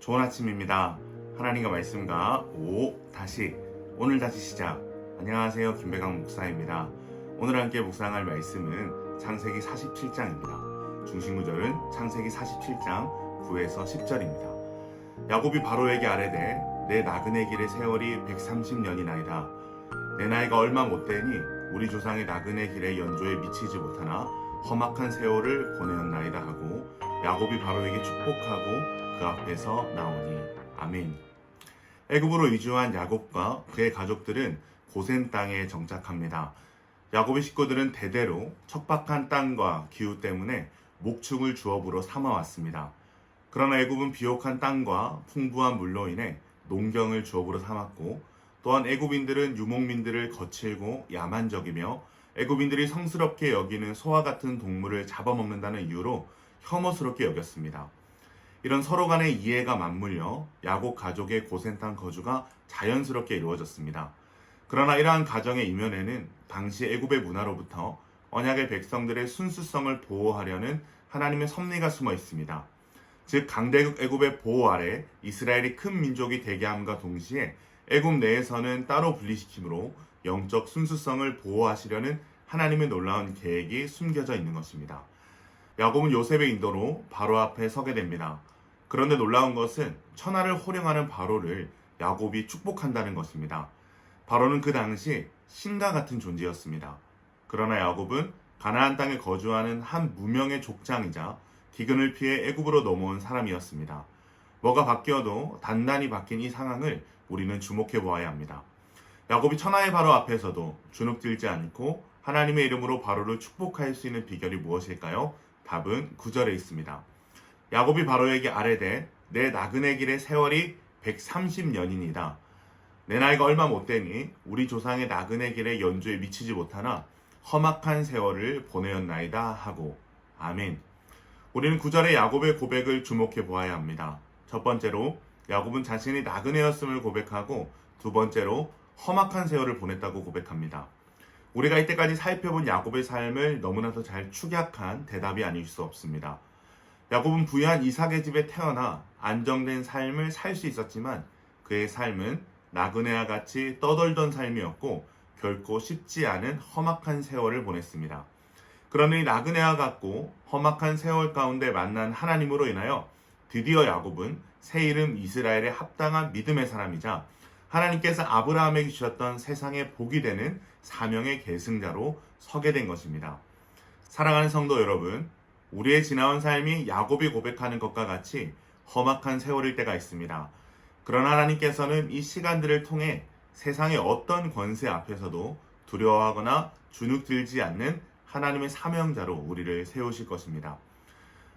좋은 아침입니다. 하나님과 말씀과 오늘 다시 시작. 안녕하세요, 김배강 목사입니다. 오늘 함께 묵상할 말씀은 창세기 47장입니다. 중심구절은 창세기 47장 9에서 10절입니다. 야곱이 바로에게 아뢰되 내 나그네 길의 세월이 130년이나이다. 내 나이가 얼마 못되니 우리 조상의 나그네 길의 연조에 미치지 못하나 험악한 세월을 보내었나이다 하고 야곱이 바로에게 축복하고 그 앞에서 나오니. 아멘. 애굽으로 이주한 야곱과 그의 가족들은 고센 땅에 정착합니다. 야곱의 식구들은 대대로 척박한 땅과 기후 때문에 목축을 주업으로 삼아왔습니다. 그러나 애굽은 비옥한 땅과 풍부한 물로 인해 농경을 주업으로 삼았고, 또한 애굽인들은 유목민들을 거칠고 야만적이며 애굽인들이 성스럽게 여기는 소와 같은 동물을 잡아먹는다는 이유로 혐오스럽게 여겼습니다. 이런 서로 간의 이해가 맞물려 야곱 가족의 고센 땅 거주가 자연스럽게 이루어졌습니다. 그러나 이러한 가정의 이면에는 당시 애굽의 문화로부터 언약의 백성들의 순수성을 보호하려는 하나님의 섭리가 숨어 있습니다. 즉, 강대국 애굽의 보호 아래 이스라엘이 큰 민족이 되게 함과 동시에 애굽 내에서는 따로 분리시킴으로 영적 순수성을 보호하시려는 하나님의 놀라운 계획이 숨겨져 있는 것입니다. 야곱은 요셉의 인도로 바로 앞에 서게 됩니다. 그런데 놀라운 것은 천하를 호령하는 바로를 야곱이 축복한다는 것입니다. 바로는 그 당시 신과 같은 존재였습니다. 그러나 야곱은 가나안 땅에 거주하는 한 무명의 족장이자 기근을 피해 애굽으로 넘어온 사람이었습니다. 뭐가 바뀌어도 단단히 바뀐 이 상황을 우리는 주목해 보아야 합니다. 야곱이 천하의 바로 앞에서도 주눅들지 않고 하나님의 이름으로 바로를 축복할 수 있는 비결이 무엇일까요? 답은 9절에 있습니다. 야곱이 바로에게 아뢰되 내 나그네 길의 세월이 130년이니이다. 내 나이가 얼마 못되니 우리 조상의 나그네 길의 연주에 미치지 못하나 험악한 세월을 보내었나이다 하고. 아멘. 우리는 9절의 야곱의 고백을 주목해 보아야 합니다. 첫 번째로 야곱은 자신이 나그네였음을 고백하고, 두 번째로 험악한 세월을 보냈다고 고백합니다. 우리가 이때까지 살펴본 야곱의 삶을 너무나도 잘 축약한 대답이 아닐 수 없습니다. 야곱은 부유한 이삭의 집에 태어나 안정된 삶을 살 수 있었지만 그의 삶은 나그네와 같이 떠돌던 삶이었고 결코 쉽지 않은 험악한 세월을 보냈습니다. 그러니 나그네와 같고 험악한 세월 가운데 만난 하나님으로 인하여 드디어 야곱은 새 이름 이스라엘에 합당한 믿음의 사람이자 하나님께서 아브라함에게 주셨던 세상의 복이 되는 사명의 계승자로 서게 된 것입니다. 사랑하는 성도 여러분, 우리의 지나온 삶이 야곱이 고백하는 것과 같이 험악한 세월일 때가 있습니다. 그러나 하나님께서는 이 시간들을 통해 세상의 어떤 권세 앞에서도 두려워하거나 주눅들지 않는 하나님의 사명자로 우리를 세우실 것입니다.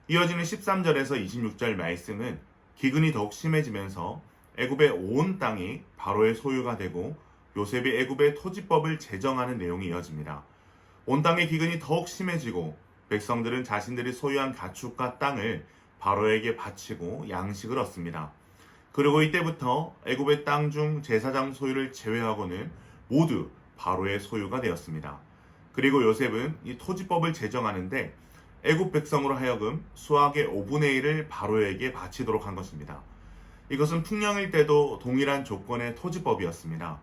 이어지는 13절에서 26절 말씀은 기근이 더욱 심해지면서 애굽의 온 땅이 바로의 소유가 되고 요셉이 애굽의 토지법을 제정하는 내용이 이어집니다. 온 땅의 기근이 더욱 심해지고 백성들은 자신들이 소유한 가축과 땅을 바로에게 바치고 양식을 얻습니다. 그리고 이때부터 애굽의 땅 중 제사장 소유를 제외하고는 모두 바로의 소유가 되었습니다. 그리고 요셉은 이 토지법을 제정하는데 애굽 백성으로 하여금 수확의 5분의 1을 바로에게 바치도록 한 것입니다. 이것은 풍년일 때도 동일한 조건의 토지법이었습니다.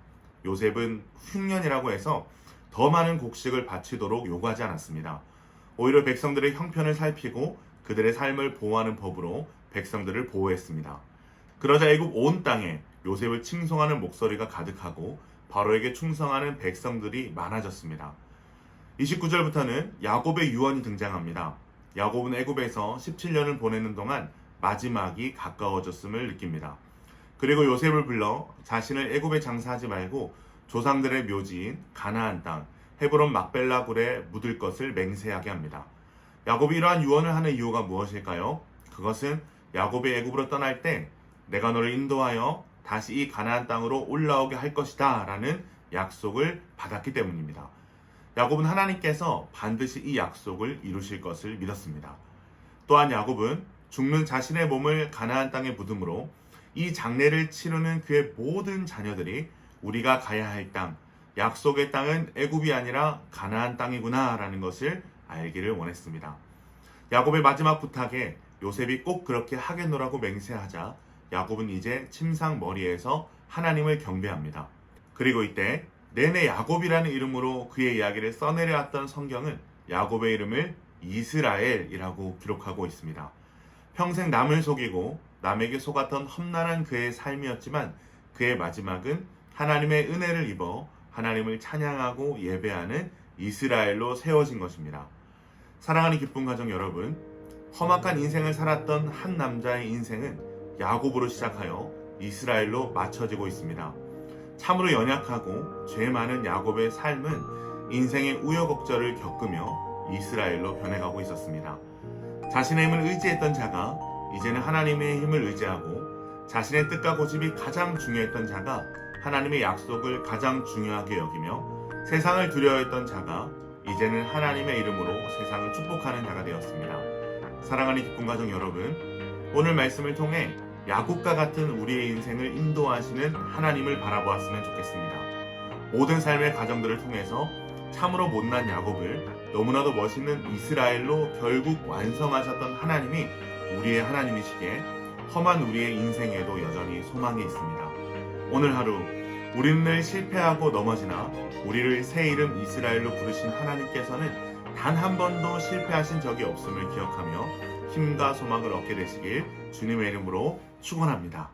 요셉은 흉년이라고 해서 더 많은 곡식을 바치도록 요구하지 않았습니다. 오히려 백성들의 형편을 살피고 그들의 삶을 보호하는 법으로 백성들을 보호했습니다. 그러자 애굽 온 땅에 요셉을 칭송하는 목소리가 가득하고 바로에게 충성하는 백성들이 많아졌습니다. 29절부터는 야곱의 유언이 등장합니다. 야곱은 애굽에서 17년을 보내는 동안 마지막이 가까워졌음을 느낍니다. 그리고 요셉을 불러 자신을 애굽에 장사하지 말고 조상들의 묘지인 가나안 땅 헤브론 막벨라 굴에 묻을 것을 맹세하게 합니다. 야곱이 이러한 유언을 하는 이유가 무엇일까요? 그것은 야곱이 애굽으로 떠날 때 내가 너를 인도하여 다시 이 가나안 땅으로 올라오게 할 것이다 라는 약속을 받았기 때문입니다. 야곱은 하나님께서 반드시 이 약속을 이루실 것을 믿었습니다. 또한 야곱은 죽는 자신의 몸을 가나안 땅에 묻음으로 이 장례를 치르는 그의 모든 자녀들이 우리가 가야 할 땅, 약속의 땅은 애굽이 아니라 가나안 땅이구나 라는 것을 알기를 원했습니다. 야곱의 마지막 부탁에 요셉이 꼭 그렇게 하겠노라고 맹세하자 야곱은 이제 침상 머리에서 하나님을 경배합니다. 그리고 이때 내내 야곱이라는 이름으로 그의 이야기를 써내려왔던 성경은 야곱의 이름을 이스라엘이라고 기록하고 있습니다. 평생 남을 속이고 남에게 속았던 험난한 그의 삶이었지만 그의 마지막은 하나님의 은혜를 입어 하나님을 찬양하고 예배하는 이스라엘로 세워진 것입니다. 사랑하는 기쁜 가정 여러분, 험악한 인생을 살았던 한 남자의 인생은 야곱으로 시작하여 이스라엘로 맞춰지고 있습니다. 참으로 연약하고 죄 많은 야곱의 삶은 인생의 우여곡절을 겪으며 이스라엘로 변해가고 있었습니다. 자신의 힘을 의지했던 자가 이제는 하나님의 힘을 의지하고 자신의 뜻과 고집이 가장 중요했던 자가 하나님의 약속을 가장 중요하게 여기며 세상을 두려워했던 자가 이제는 하나님의 이름으로 세상을 축복하는 자가 되었습니다. 사랑하는 기쁜 가정 여러분, 오늘 말씀을 통해 야곱과 같은 우리의 인생을 인도하시는 하나님을 바라보았으면 좋겠습니다. 모든 삶의 과정들을 통해서 참으로 못난 야곱을 너무나도 멋있는 이스라엘로 결국 완성하셨던 하나님이 우리의 하나님이시기에 험한 우리의 인생에도 여전히 소망이 있습니다. 오늘 하루 우리는 늘 실패하고 넘어지나 우리를 새 이름 이스라엘로 부르신 하나님께서는 단 한 번도 실패하신 적이 없음을 기억하며 힘과 소망을 얻게 되시길 주님의 이름으로 축원합니다.